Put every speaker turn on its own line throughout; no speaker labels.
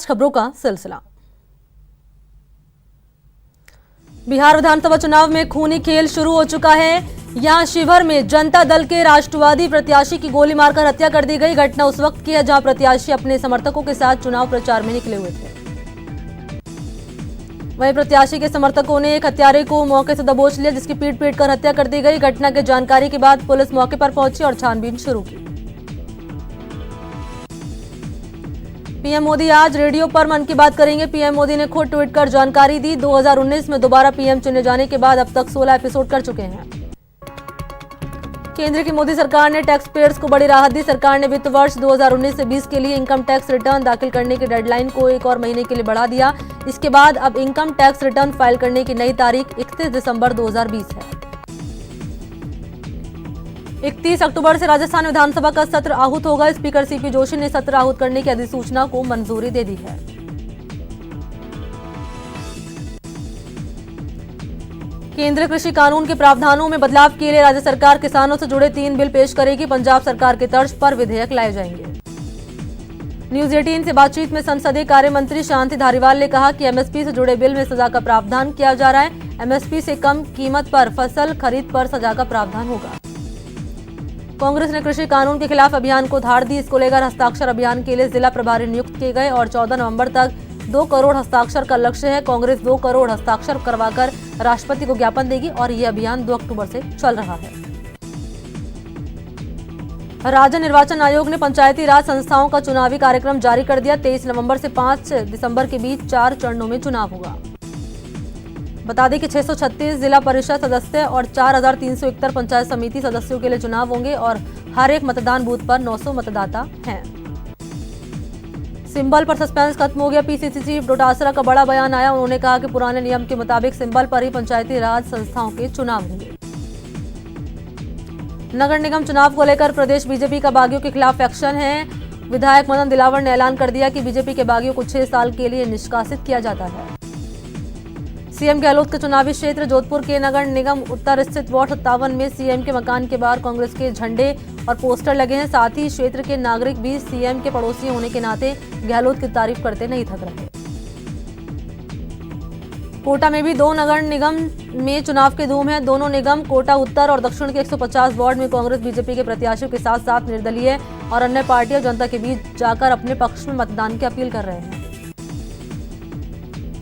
खबरों का सिलसिला। बिहार विधानसभा चुनाव में खूनी खेल शुरू हो चुका है। यहां शिवहर में जनता दल के राष्ट्रवादी प्रत्याशी की गोली मारकर हत्या कर दी गई। घटना उस वक्त की है जहां प्रत्याशी अपने समर्थकों के साथ चुनाव प्रचार में निकले हुए थे। वहीं प्रत्याशी के समर्थकों ने एक हत्यारे को मौके से दबोच लिया, जिसकी पीट पीट कर हत्या कर दी गई। घटना की जानकारी के बाद पुलिस मौके पर पहुंची और छानबीन शुरू की। पीएम मोदी आज रेडियो पर मन की बात करेंगे। पीएम मोदी ने खुद ट्वीट कर जानकारी दी। 2019 में दोबारा पीएम चुने जाने के बाद अब तक 16 एपिसोड कर चुके हैं। केंद्र की मोदी सरकार ने टैक्स पेयर्स को बड़ी राहत दी। सरकार ने वित्त वर्ष 2019 से 20 के लिए इनकम टैक्स रिटर्न दाखिल करने की डेडलाइन को एक और महीने के लिए बढ़ा दिया। इसके बाद अब इनकम टैक्स रिटर्न फाइल करने की नई तारीख 31 दिसंबर 2020 है। 31 अक्टूबर से राजस्थान विधानसभा का सत्र आहूत होगा। स्पीकर सीपी जोशी ने सत्र आहूत करने की अधिसूचना को मंजूरी दे दी है। केंद्रीय कृषि कानून के प्रावधानों में बदलाव के लिए राज्य सरकार किसानों से जुड़े 3 बिल पेश करेगी। पंजाब सरकार के तर्ज पर विधेयक लाए जाएंगे। न्यूज 18 से बातचीत में संसदीय कार्य मंत्री शांति धारीवाल ने कहा कि एमएसपी से जुड़े बिल में सजा का प्रावधान किया जा रहा है। एमएसपी से कम कीमत पर फसल खरीद पर सजा का प्रावधान होगा। कांग्रेस ने कृषि कानून के खिलाफ अभियान को धार दी। इसको लेकर हस्ताक्षर अभियान के लिए जिला प्रभारी नियुक्त किए गए और 14 नवंबर तक 2 करोड़ हस्ताक्षर का लक्ष्य है। कांग्रेस 2 करोड़ हस्ताक्षर करवाकर राष्ट्रपति को ज्ञापन देगी और यह अभियान 2 अक्टूबर से चल रहा है। राज्य निर्वाचन आयोग ने पंचायती राज संस्थाओं का चुनावी कार्यक्रम जारी कर दिया। 23 नवंबर से 5 दिसंबर के बीच 4 चरणों में चुनाव होगा। बता दें कि 636 जिला परिषद सदस्य और 4371 पंचायत समिति सदस्यों के लिए चुनाव होंगे और हर एक मतदान बूथ पर 900 मतदाता हैं। सिंबल पर सस्पेंस खत्म हो गया। पीसीसी चीफ डोटासरा का बड़ा बयान आया। उन्होंने कहा कि पुराने नियम के मुताबिक सिंबल पर ही पंचायती राज संस्थाओं के चुनाव होंगे। नगर निगम चुनाव को लेकर प्रदेश बीजेपी का बागियों के खिलाफ एक्शन है। विधायक मदन दिलावर ने ऐलान कर दिया कि बीजेपी के बागियों को 6 साल के लिए निष्कासित किया जाता है। सीएम गहलोत के चुनावी क्षेत्र जोधपुर के नगर निगम उत्तर स्थित वार्ड 57 में सीएम के मकान के बाहर कांग्रेस के झंडे और पोस्टर लगे हैं। साथ ही क्षेत्र के नागरिक भी सीएम के पड़ोसी होने के नाते गहलोत की तारीफ करते नहीं थक रहे। कोटा में भी 2 नगर निगम में चुनाव की धूम है। दोनों निगम कोटा उत्तर और दक्षिण के 150 वार्ड में कांग्रेस बीजेपी के प्रत्याशियों के साथ साथ निर्दलीय और अन्य पार्टियों जनता के बीच जाकर अपने पक्ष में मतदान की अपील कर रहे हैं।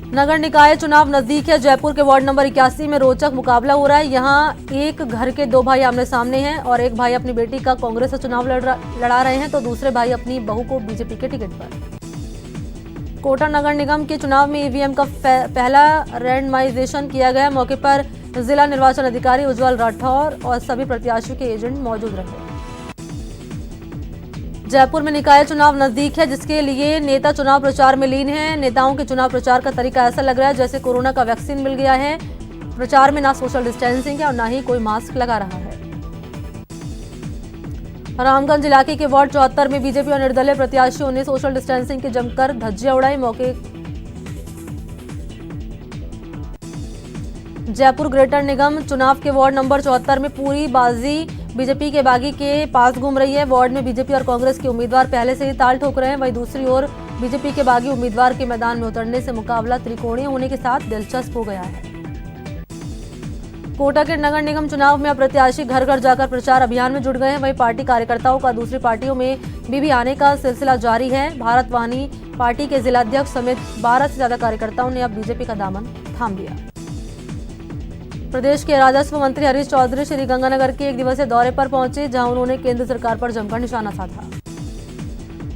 नगर निकाय चुनाव नजदीक है। जयपुर के वार्ड नंबर 81 में रोचक मुकाबला हो रहा है। यहां एक घर के 2 भाई आमने सामने हैं और एक भाई अपनी बेटी का कांग्रेस से चुनाव लड़ा रहे हैं तो दूसरे भाई अपनी बहू को बीजेपी के टिकट पर। कोटा नगर निगम के चुनाव में ईवीएम का पहला रैंडमाइजेशन किया गया। मौके पर जिला निर्वाचन अधिकारी उज्जवल राठौर और सभी प्रत्याशियों के एजेंट मौजूद रहे। जयपुर में निकाय चुनाव नजदीक है, जिसके लिए नेता चुनाव प्रचार में लीन हैं। नेताओं के चुनाव प्रचार का तरीका ऐसा लग रहा है जैसे कोरोना का वैक्सीन मिल गया है। प्रचार में ना सोशल डिस्टेंसिंग है और ना ही कोई मास्क लगा रहा है। रामगंज इलाके के वार्ड 74 में बीजेपी और निर्दलीय प्रत्याशियों ने सोशल डिस्टेंसिंग के जमकर धज्जियां उड़ाई। मौके जयपुर ग्रेटर निगम चुनाव के वार्ड नंबर 74 में पूरी बाजी बीजेपी के बागी के पास घूम रही है। वार्ड में बीजेपी और कांग्रेस के उम्मीदवार पहले से ही ताल ठोक रहे हैं। वहीं दूसरी ओर बीजेपी के बागी उम्मीदवार के मैदान में उतरने से मुकाबला त्रिकोणीय होने के साथ दिलचस्प हो गया है। कोटा के नगर निगम चुनाव में अब प्रत्याशी घर घर जाकर प्रचार अभियान में जुट गए हैं। वहीं पार्टी कार्यकर्ताओं का दूसरी पार्टियों में भी आने का सिलसिला जारी है। भारत वाहिनी पार्टी के जिलाध्यक्ष समेत 12 से ज्यादा कार्यकर्ताओं ने अब बीजेपी का दामन थाम लिया। प्रदेश के राजस्व मंत्री हरीश चौधरी श्रीगंगानगर के 1 दिवसीय दौरे पर पहुंचे, जहां उन्होंने केंद्र सरकार पर जमकर निशाना साधा।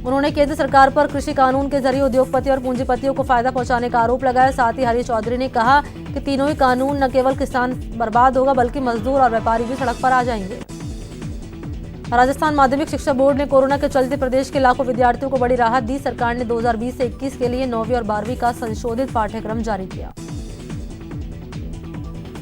उन्होंने केंद्र सरकार पर कृषि कानून के जरिए उद्योगपति और पूंजीपतियों को फायदा पहुंचाने का आरोप लगाया। साथ ही हरीश चौधरी ने कहा कि तीनों ही कानून न केवल किसान बर्बाद होगा बल्कि मजदूर और व्यापारी भी सड़क पर आ जाएंगे। राजस्थान माध्यमिक शिक्षा बोर्ड ने कोरोना के चलते प्रदेश के लाखों विद्यार्थियों को बड़ी राहत दी। सरकार ने 2020 से 21 के लिए 9वीं और 12वीं का संशोधित पाठ्यक्रम जारी किया।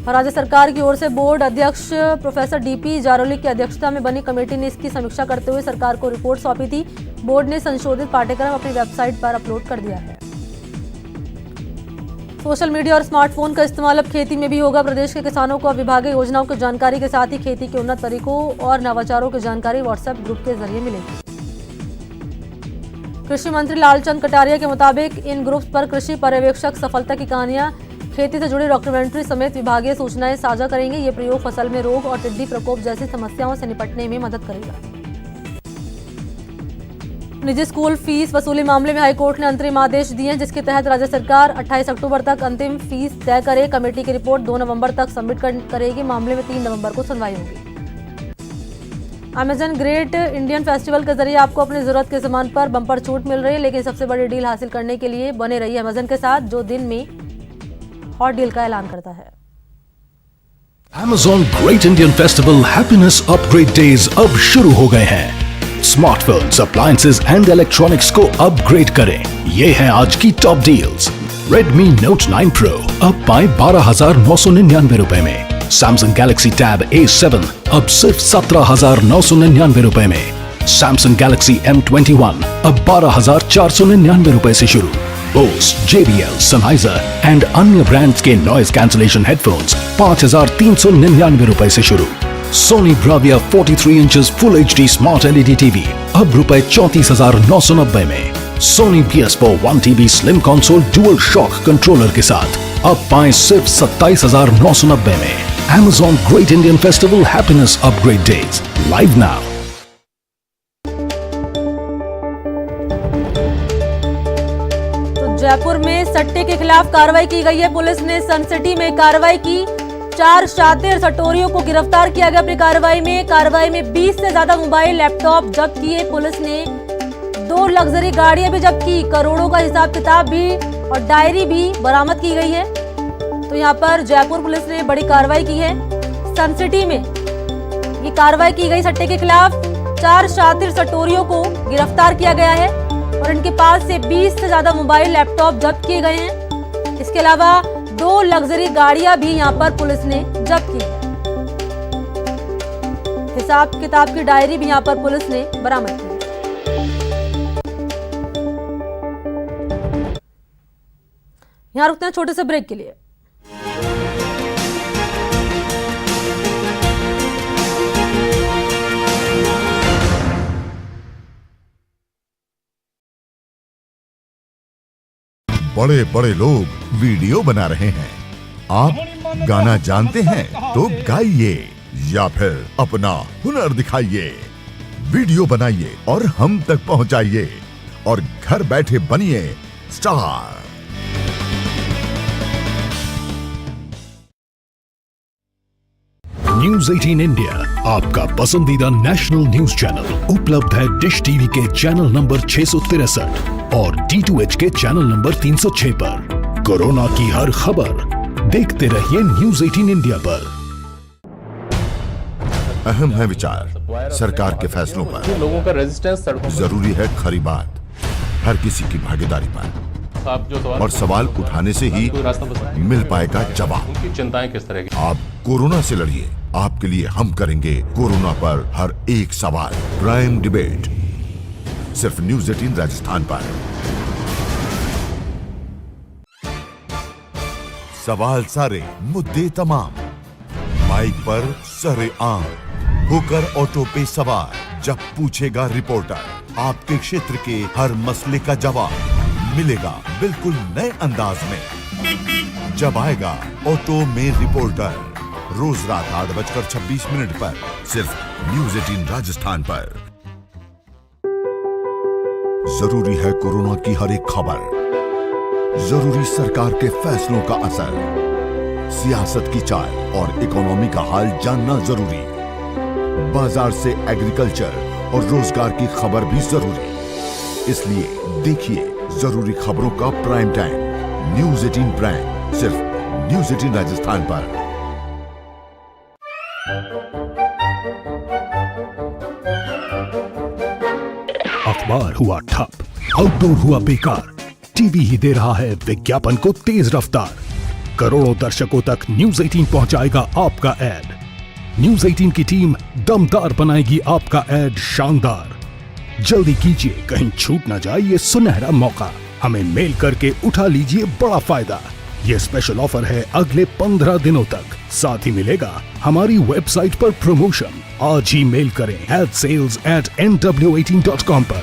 राज्य सरकार की ओर से बोर्ड अध्यक्ष प्रोफेसर डीपी जारोली की अध्यक्षता में बनी कमेटी ने इसकी समीक्षा करते हुए सरकार को रिपोर्ट सौंपी थी। बोर्ड ने संशोधित पाठ्यक्रम अपनी वेबसाइट पर अपलोड कर दिया है। सोशल मीडिया और स्मार्टफोन का इस्तेमाल अब खेती में भी होगा। प्रदेश के किसानों को अब विभागीय योजनाओं की जानकारी के साथ ही खेती के उन्नत तरीकों और नवाचारों की जानकारी व्हाट्सएप ग्रुप के जरिए मिलेगी। कृषि मंत्री लालचंद कटारिया के मुताबिक इन ग्रुप्स पर कृषि पर्यवेक्षक सफलता की कहानियां, खेती से जुड़ी डॉक्यूमेंट्री समेत विभागीय सूचनाएं साझा करेंगे। ये प्रयोग फसल में रोग और टिड्डी प्रकोप जैसी समस्याओं से निपटने में मदद करेगा। निजी स्कूल फीस वसूली मामले में हाईकोर्ट ने अंतरिम आदेश दिए हैं, जिसके तहत राज्य सरकार 28 अक्टूबर तक अंतिम फीस तय करे। कमेटी की रिपोर्ट 2 नवंबर तक सबमिट करेगी। मामले में 3 नवंबर को सुनवाई होगी। अमेजन ग्रेट इंडियन फेस्टिवल के जरिए आपको अपनी जरूरत के सामान पर बम्पर छूट मिल रही है, लेकिन सबसे बड़ी डील हासिल करने के लिए बने रहिए अमेजन के साथ, जो दिन में हॉट डील का ऐलान करता है।
Amazon Great Indian Festival Happiness Upgrade Days अब शुरू हो गए हैं। स्मार्टफोन्स, अप्लायंसेज एंड इलेक्ट्रॉनिक्स को अपग्रेड करें। ये हैं आज की top deals. Redmi Note 9 Pro अब पाए 12,999 रुपए में। Samsung Galaxy Tab A7 अब सिर्फ 17,999 रुपए में। Samsung Galaxy M21 अब 12,499 रुपए से शुरू। Bose, JBL, Sennheiser एंड अन्य ब्रांड्स के नॉइज कैंसलेशन हेडफोन्स 5,399 रुपए से शुरू। Sony Bravia 43 inches full HD smart LED TV अब रुपए 34,990 में। Sony PS4 1TB slim console dual shock controller के साथ अब पाएं सिर्फ 27,990 में। Amazon Great Indian Festival Happiness Upgrade Days live now।
Jaipur में सट्टे के खिलाफ कार्रवाई की गई है। पुलिस ने सन सिटी में कार्रवाई की। 4 शातिर सटोरियों को गिरफ्तार किया गया। अपनी कार्रवाई में 20 से ज्यादा मोबाइल, लैपटॉप जब्त किए। पुलिस ने 2 लग्जरी गाड़ियां भी जब्त की। करोड़ों का हिसाब किताब भी और डायरी भी बरामद की गई है। तो यहाँ पर जयपुर पुलिस ने बड़ी कार्रवाई की है। सन सिटी में ये कार्रवाई की गई। सट्टे के खिलाफ 4 शातिर सटोरियों को गिरफ्तार किया गया है और इनके पास से 20 से ज्यादा मोबाइल, लैपटॉप जब्त किए गए हैं। इसके अलावा 2 लग्जरी गाड़ियां भी यहाँ पर पुलिस ने जब्त की है। हिसाब किताब की डायरी भी यहाँ पर पुलिस ने बरामद की है। यहाँ रुकते हैं छोटे से ब्रेक के लिए।
बड़े बड़े लोग वीडियो बना रहे हैं। आप गाना जानते हैं तो गाइए या फिर अपना हुनर दिखाइए। वीडियो बनाइए और हम तक पहुंचाइए और घर बैठे बनिए स्टार।
न्यूज 18 इंडिया आपका पसंदीदा नेशनल न्यूज चैनल उपलब्ध है डिश टीवी के चैनल नंबर 663 और D2H के चैनल नंबर 306 पर। कोरोना की हर खबर देखते रहिए न्यूज 18 इंडिया पर।
अहम है विचार सरकार के फैसलों पर।
लोगों का रेजिस्टेंस सड़कों
जरूरी है खरी बात हर किसी की भागीदारी पर। और सवाल उठाने से ही मिल पाएगा जवाब।
उनकी चिंताएं किस तरह की?
आप कोरोना से लड़िए। आपके लिए हम करेंगे कोरोना पर हर एक सवाल। प्राइम डिबेट सिर्फ न्यूज 18 राजस्थान पर। सवाल सारे, मुद्दे तमाम, माइक पर सरे आम होकर ऑटो पे सवार। जब पूछेगा रिपोर्टर आपके क्षेत्र के हर मसले का जवाब मिलेगा बिल्कुल नए अंदाज में। जब आएगा ऑटो में रिपोर्टर, रोज रात 8:26 पर सिर्फ न्यूज 18 राजस्थान पर। जरूरी है कोरोना की हर एक खबर, जरूरी सरकार के फैसलों का असर, सियासत की चाल और इकोनॉमी का हाल जानना जरूरी, बाजार से एग्रीकल्चर और रोजगार की खबर भी जरूरी। इसलिए देखिए जरूरी खबरों का प्राइम टाइम न्यूज 18 प्राइम सिर्फ न्यूज 18 राजस्थान पर।
अखबार हुआ ठप, आउटडोर हुआ बेकार, टीवी ही दे रहा है विज्ञापन को तेज रफ्तार। करोड़ों दर्शकों तक न्यूज 18 पहुंचाएगा आपका ऐड। न्यूज 18 की टीम दमदार बनाएगी आपका ऐड शानदार। जल्दी कीजिए, कहीं छूट न जाए ये सुनहरा मौका। हमें मेल करके उठा लीजिए बड़ा फायदा। ये स्पेशल ऑफर है अगले 15 दिनों तक। साथ ही मिलेगा हमारी वेबसाइट पर प्रमोशन। आज ही मेल करें adsales@nw18.com पर।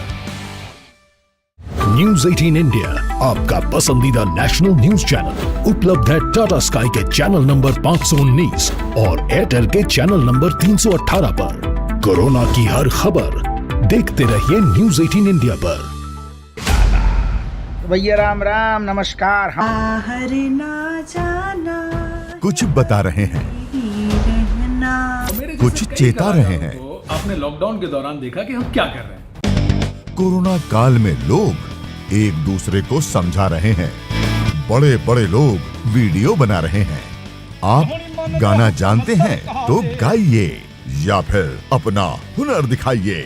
न्यूज 18 इंडिया आपका पसंदीदा नेशनल न्यूज चैनल उपलब्ध है टाटा स्काई के चैनल नंबर 519 और एयरटेल के चैनल नंबर 318 पर। कोरोना की हर खबर देखते रहिए न्यूज 18 इंडिया पर।
भैया राम राम नमस्कार। हम
बाहर ना जाना,
कुछ बता रहे हैं,
रहना।
कुछ चेता रहे हैं।
तो आपने लॉकडाउन के दौरान देखा कि हम क्या कर रहे हैं।
कोरोना काल में लोग एक दूसरे को समझा रहे हैं, बड़े बड़े लोग वीडियो बना रहे हैं। आप गाना जानते हैं तो गाइए या फिर अपना हुनर दिखाइए,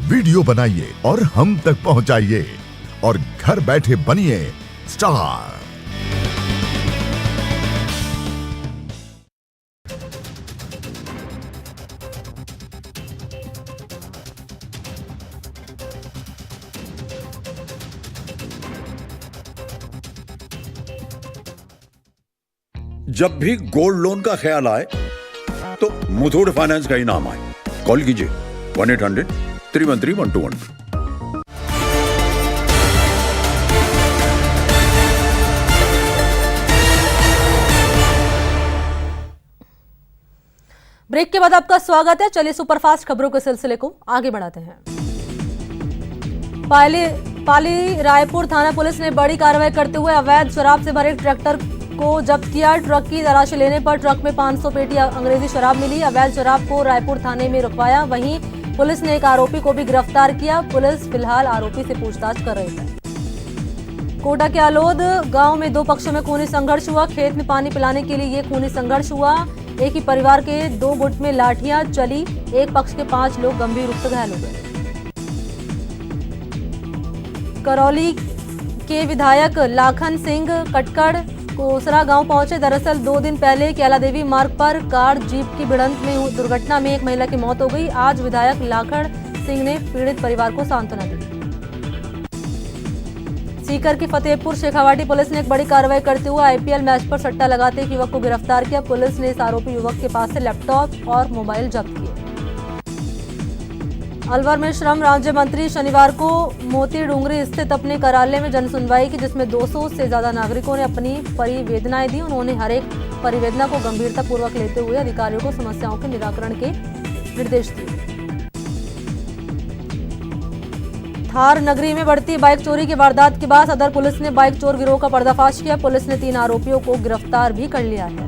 वीडियो बनाइए और हम तक पहुंचाइए और घर बैठे बनिए स्टार।
जब भी गोल्ड लोन का ख्याल आए तो मुथूट फाइनेंस का ही नाम आए। कॉल कीजिए 1-800-313-1212।
ब्रेक के बाद आपका स्वागत है। चलिए सुपरफास्ट खबरों के सिलसिले को आगे बढ़ाते हैं। पाली रायपुर थाना पुलिस ने बड़ी कार्रवाई करते हुए अवैध शराब से भरे ट्रैक्टर को जब्त किया। ट्रक की तलाशी लेने पर ट्रक में 500 पेटी अंग्रेजी शराब मिली। अवैध शराब को रायपुर थाने में रुकवाया। वहीं पुलिस ने एक आरोपी को भी गिरफ्तार किया। पुलिस फिलहाल आरोपी से पूछताछ कर रही है। कोटा के आलोद गांव में दो पक्षों में खूनी संघर्ष हुआ। खेत में पानी पिलाने के लिए ये खूनी संघर्ष हुआ। एक ही परिवार के दो गुट में लाठियां चली। एक पक्ष के 5 लोग गंभीर रूप से घायल हो गए। करौली के विधायक लाखन सिंह कटकड़ कोसरा गांव पहुंचे। दरअसल 2 दिन पहले कैला देवी मार्ग पर कार जीप की भिड़ंत में दुर्घटना में एक महिला की मौत हो गई। आज विधायक लाखन सिंह ने पीड़ित परिवार को सांत्वना दी। सीकर की फतेहपुर शेखावाटी पुलिस ने एक बड़ी कार्रवाई करते हुए आईपीएल मैच पर सट्टा लगाते एक युवक को गिरफ्तार किया। पुलिस ने इस आरोपी युवक के पास से लैपटॉप और मोबाइल जब्त किए। अलवर में श्रम राज्य मंत्री शनिवार को मोती डूंगरी स्थित अपने कार्यालय में जनसुनवाई की, जिसमें 200 से ज्यादा नागरिकों ने अपनी परिवेदनाएं दी। उन्होंने हर एक परिवेदना को गंभीरता पूर्वक लेते हुए अधिकारियों को समस्याओं के निराकरण के निर्देश दिए। थार नगरी में बढ़ती बाइक चोरी की वारदात के बाद सदर पुलिस ने बाइक चोर गिरोह का पर्दाफाश किया। पुलिस ने 3 आरोपियों को गिरफ्तार भी कर लिया है।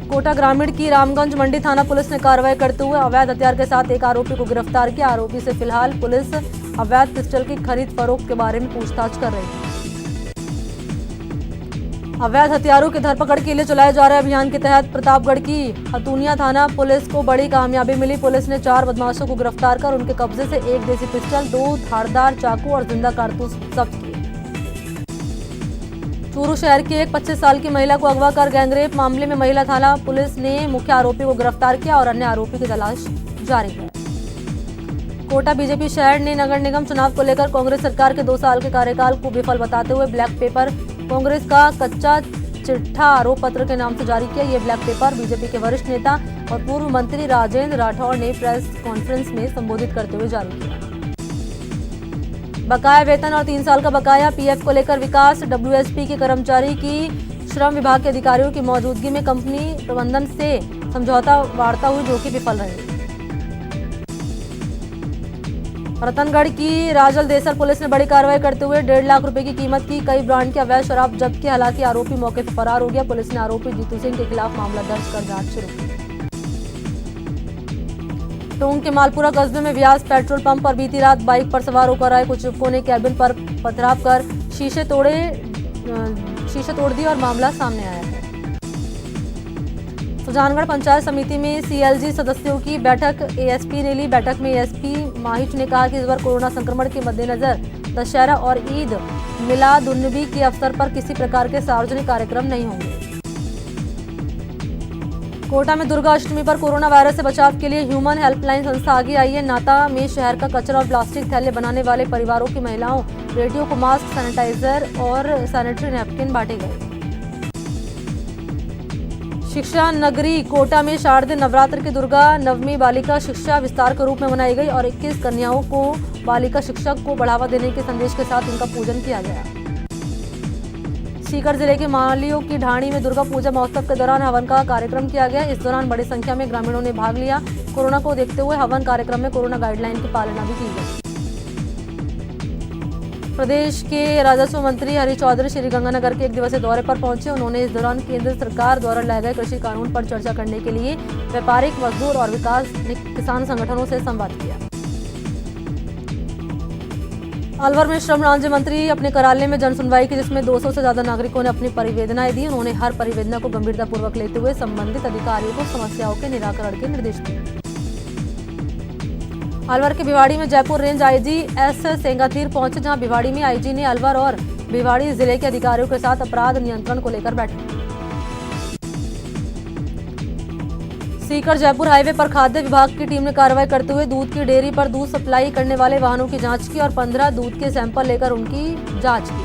कोटा ग्रामीण की रामगंज मंडी थाना पुलिस ने कार्रवाई करते हुए अवैध हथियार के साथ एक आरोपी को गिरफ्तार किया। आरोपी से फिलहाल पुलिस अवैध पिस्टल की खरीद फरोख्त के बारे में पूछताछ कर रही है। अवैध हथियारों की धरपकड़ के लिए चलाए जा रहे अभियान के तहत प्रतापगढ़ की हतूनिया थाना पुलिस को बड़ी कामयाबी मिली। पुलिस ने 4 बदमाशों को गिरफ्तार कर उनके कब्जे से 1 देसी पिस्टल, 2 धारदार चाकू और जिंदा कारतूस जब्त किए। चूरू शहर की एक 25 साल की महिला को अगवा कर गैंगरेप मामले में महिला थाना पुलिस ने मुख्य आरोपी को गिरफ्तार किया और अन्य आरोपी की तलाश जारी है। कोटा बीजेपी शहर ने नगर निगम चुनाव को लेकर कांग्रेस सरकार के 2 साल के कार्यकाल को विफल बताते हुए ब्लैक पेपर कांग्रेस का कच्चा चिट्ठा आरोप पत्र के नाम से जारी किया। ये ब्लैक पेपर बीजेपी के वरिष्ठ नेता और पूर्व मंत्री राजेंद्र राठौड़ ने प्रेस कॉन्फ्रेंस में संबोधित करते हुए जारी किया। बकाया वेतन और 3 साल का बकाया पीएफ को लेकर विकास डब्ल्यूएसपी के कर्मचारी की श्रम विभाग के अधिकारियों की मौजूदगी में कंपनी प्रबंधन से समझौता वार्ता हुई, जो कि विफल रही। रतनगढ़ की राजल देसर पुलिस ने बड़ी कार्रवाई करते हुए 1.5 लाख रुपए की कीमत की कई ब्रांड की अवैध शराब जब्त की। हालांकि आरोपी मौके से फरार हो गया। पुलिस ने आरोपी जीतू सिंह के खिलाफ मामला दर्ज कर जांच शुरू की। टोंक के मालपुरा कस्बे में व्यास पेट्रोल पंप पर बीती रात बाइक पर सवार होकर आए कुछ युवकों ने कैबिन पर पथराव कर शीशे तोड़ दिए और मामला सामने आया है। सुजानगढ़ पंचायत समिति में सीएलजी सदस्यों की बैठक एएसपी ने ली। बैठक में एएसपी माहिच ने कहा कि इस बार कोरोना संक्रमण के मद्देनजर दशहरा और ईद मिलाद उन नबी के अवसर पर किसी प्रकार के सार्वजनिक कार्यक्रम नहीं होंगे। कोटा में दुर्गा अष्टमी पर कोरोना वायरस से बचाव के लिए ह्यूमन हेल्पलाइन संस्था आगे आई है। नाता में शहर का कचरा और प्लास्टिक थैले बनाने वाले परिवारों की महिलाओं बेटियों को मास्क, सैनिटाइजर और सैनिटरी नैपकिन बांटे गए। शिक्षा नगरी कोटा में शारदीय नवरात्र की दुर्गा नवमी बालिका शिक्षा विस्तार के रूप में मनाई गई और 21 कन्याओं को बालिका शिक्षा को बढ़ावा देने के संदेश के साथ इनका पूजन किया गया। सीकर जिले के मालियों की ढाणी में दुर्गा पूजा महोत्सव के दौरान हवन का कार्यक्रम किया गया। इस दौरान बड़ी संख्या में ग्रामीणों ने भाग लिया। कोरोना को देखते हुए हवन कार्यक्रम में कोरोना गाइडलाइन की पालना भी की गई। प्रदेश के राजस्व मंत्री हरीश चौधरी श्रीगंगानगर के एक दिवसीय दौरे पर पहुंचे। उन्होंने इस दौरान केंद्र सरकार द्वारा लाए गए कृषि कानून पर चर्चा करने के लिए व्यापारिक, मजदूर और विकास किसान संगठनों से संवाद किया। अलवर में श्रम राज्य मंत्री अपने कार्यालय में जन सुनवाई की, जिसमें 200 से ज्यादा नागरिकों ने अपनी परिवेदनाएं दी। उन्होंने हर परिवेदना को गंभीरतापूर्वक लेते हुए संबंधित अधिकारियों को समस्याओं के निराकरण के निर्देश दिए। अलवर के भिवाड़ी में जयपुर रेंज आईजी एस सेंगाथीर पहुंचे, जहां भिवाड़ी में आईजी ने अलवर और भिवाड़ी जिले के अधिकारियों के साथ अपराध नियंत्रण को लेकर बैठक। सीकर जयपुर हाईवे पर खाद्य विभाग की टीम ने कार्रवाई करते हुए दूध की डेयरी पर दूध सप्लाई करने वाले वाहनों की जांच की और 15 दूध के सैंपल लेकर उनकी जांच की।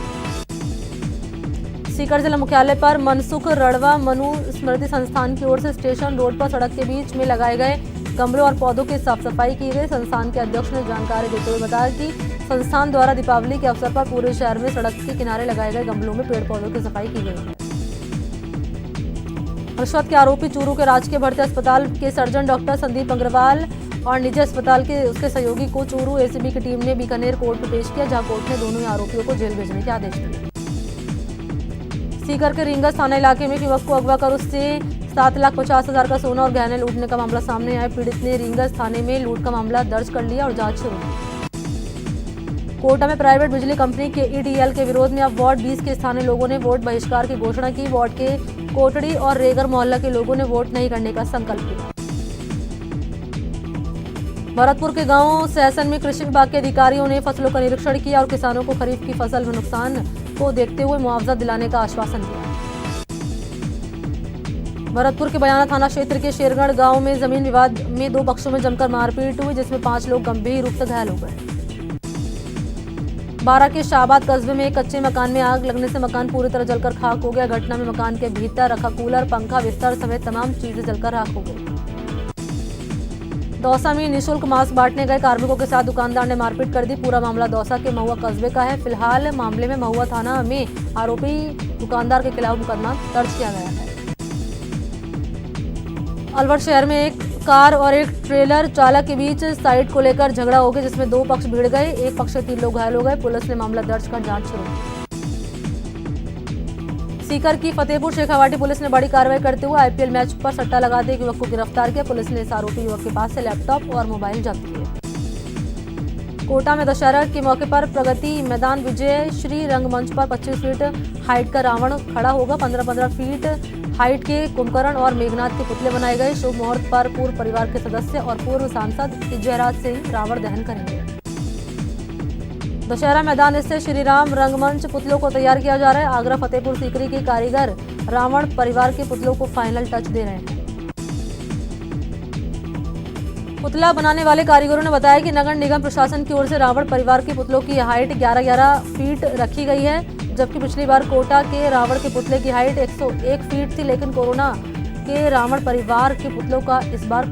सीकर जिला मुख्यालय पर मनसुख रड़वा मनु स्मृति संस्थान की ओर से स्टेशन रोड पर सड़क के बीच में लगाए गए गमलों और पौधों की साफ सफाई की गई। संस्थान के अध्यक्ष ने जानकारी देते हुए बताया कि संस्थान द्वारा दीपावली के अवसर पर पूरे शहर में सड़क के किनारे लगाए गए गमलों में पेड़ पौधों की सफाई की गई है। रिश्वत के आरोपी चूरू के राजकीय भर्ती अस्पताल के सर्जन डॉक्टर संदीप अग्रवाल और निजी अस्पताल के उसके सहयोगी को चूरू एसीबी की टीम ने बीकानेर कोर्ट में पेश किया, जहां कोर्ट ने दोनों ही आरोपियों को जेल भेजने के आदेश दिए। सीकर के रिंगस थाना इलाके में युवक को अगवा कर उससे 7,50,000 का सोना और गहने लूटने का मामला सामने आया। पीड़ित ने रिंगस थाने में लूट का मामला दर्ज कर लिया और जांच शुरू की। कोटा में प्राइवेट बिजली कंपनी के ईडीएल के विरोध में अब वार्ड 20 के स्थानीय लोगों ने वोट बहिष्कार की घोषणा की। वार्ड के कोटड़ी और रेगर मोहल्ला के लोगों ने वोट नहीं करने का संकल्प लिया। भरतपुर के गांव सहसन में कृषि विभाग के अधिकारियों ने फसलों का निरीक्षण किया और किसानों को खरीफ की फसल में नुकसान को देखते हुए मुआवजा दिलाने का आश्वासन दिया। भरतपुर के बयाना थाना क्षेत्र के शेरगढ़ गांव में जमीन विवाद में 2 पक्षों में जमकर मारपीट हुई, जिसमें 5 लोग गंभीर रूप से घायल हो गए। बारा के शाहबाद कस्बे में एक कच्चे मकान में आग लगने से मकान पूरी तरह जलकर खाक हो गया। घटना में मकान के भीतर रखा कूलर, पंखा, बिस्तर समेत तमाम चीजें जलकर राख हो गई। दौसा में निःशुल्क मास्क बांटने गए कार्मिकों के साथ दुकानदार ने मारपीट कर दी। पूरा मामला दौसा के महुआ कस्बे का है। फिलहाल मामले में महुआ थाना में आरोपी दुकानदार के खिलाफ मुकदमा दर्ज किया गया है। अलवर शहर में एक कार और एक ट्रेलर चालक के बीच साइड को लेकर झगड़ा हो गया, जिसमें 2 पक्ष भिड़ गए। एक पक्ष से 3 लोग घायल हो गए। पुलिस ने मामला दर्ज कर जांच शुरू की। सीकर की फतेहपुर शेखावाटी पुलिस ने बड़ी कार्रवाई करते हुए आईपीएल मैच पर सट्टा लगाते एक युवक को गिरफ्तार किया। पुलिस ने इस आरोपी युवक के पास से लैपटॉप और मोबाइल जब्त किए। कोटा में दशहरा के मौके पर प्रगति मैदान विजय श्री रंगमंच पर 25 फीट हाइट का रावण खड़ा होगा। 15-15 फीट हाइट के कुंभकर्ण और मेघनाथ के पुतले बनाए गए। शुभ मुहूर्त पर पूर्व परिवार के सदस्य और पूर्व सांसद जयराज सिंह रावण दहन करेंगे। दशहरा मैदान स्थित श्रीराम रंगमंच पुतलों को तैयार किया जा रहा है। आगरा फतेहपुर सीकरी के कारीगर रावण परिवार के पुतलों को फाइनल टच दे रहे हैं। पुतला बनाने वाले कारीगरों ने बताया कि नगर निगम प्रशासन की ओर से रावण परिवार के पुतलों की हाइट 11-11 फीट रखी गई है, जबकि पिछली बार कोटा के रावण के पुतले की हाइट 101 फीट थी, लेकिन कोरोना के रावण परिवार के पुतलों का इस बार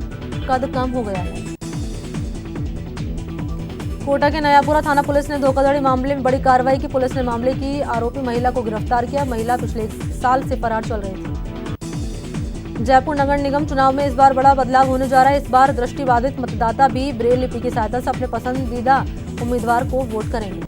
कद कम हो गया है। कोटा के नयापुरा थाना पुलिस ने धोखाधड़ी मामले में बड़ी कार्रवाई की। पुलिस ने मामले की आरोपी महिला को गिरफ्तार किया। महिला पिछले साल से फरार चल रही थी। जयपुर नगर निगम चुनाव में इस बार बड़ा बदलाव होने जा रहा है। इस बार दृष्टिबाधित मतदाता भी ब्रेल लिपि की सहायता से अपने पसंदीदा उम्मीदवार को वोट करेंगे।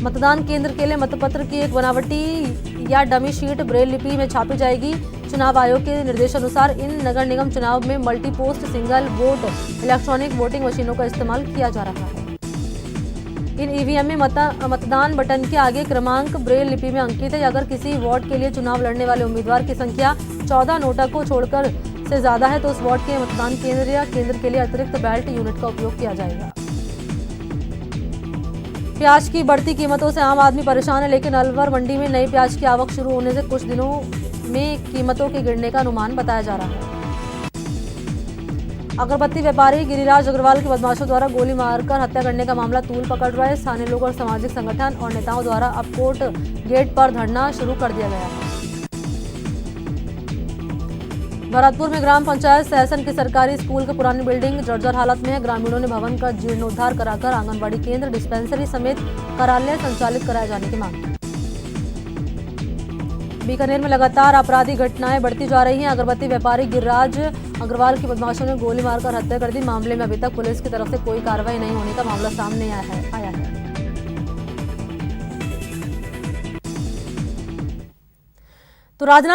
मतदान केंद्र के लिए मतपत्र की एक बनावटी या डमी शीट ब्रेल लिपि में छापी जाएगी। चुनाव आयोग के निर्देशानुसार इन नगर निगम चुनाव में multi post single vote electronic voting मशीनों का इस्तेमाल किया जा रहा है। इन ईवीएम में मतदान बटन के आगे क्रमांक ब्रेल लिपि में अंकित है। अगर किसी वार्ड के लिए चुनाव लड़ने वाले उम्मीदवार की संख्या 14 नोटा को छोड़कर से ज्यादा है तो उस वार्ड के मतदान केंद्र या केंद्र के लिए अतिरिक्त बैल्ट यूनिट का उपयोग किया जाएगा। प्याज की बढ़ती कीमतों से आम आदमी परेशान है, लेकिन अलवर मंडी में नई प्याज की आवक शुरू होने से कुछ दिनों में कीमतों के गिरने का अनुमान बताया जा रहा है। अगरबत्ती व्यापारी गिरिराज अग्रवाल के बदमाशों द्वारा गोली मारकर हत्या करने का मामला तूल पकड़ रहा है। स्थानीय लोग और सामाजिक संगठन और नेताओं द्वारा अब कोर्ट गेट पर धरना शुरू कर दिया गया है। भरतपुर में ग्राम पंचायत सहसन की सरकारी स्कूल की पुरानी बिल्डिंग जर्जर हालत में है। ग्रामीणों ने भवन का जीर्णोद्धार कराकर आंगनबाड़ी केंद्र, डिस्पेंसरी समेत कार्यालय संचालित कराए जाने की मांग की। बीकानेर में लगातार आपराधिक घटनाएं बढ़ती जा रही हैं। अगरबत्ती व्यापारी गिरिराज अग्रवाल की बदमाशों ने गोली मारकर हत्या कर दी। मामले में अभी तक पुलिस की तरफ से कोई कार्रवाई नहीं होने का मामला सामने आया है। तो राजनाथ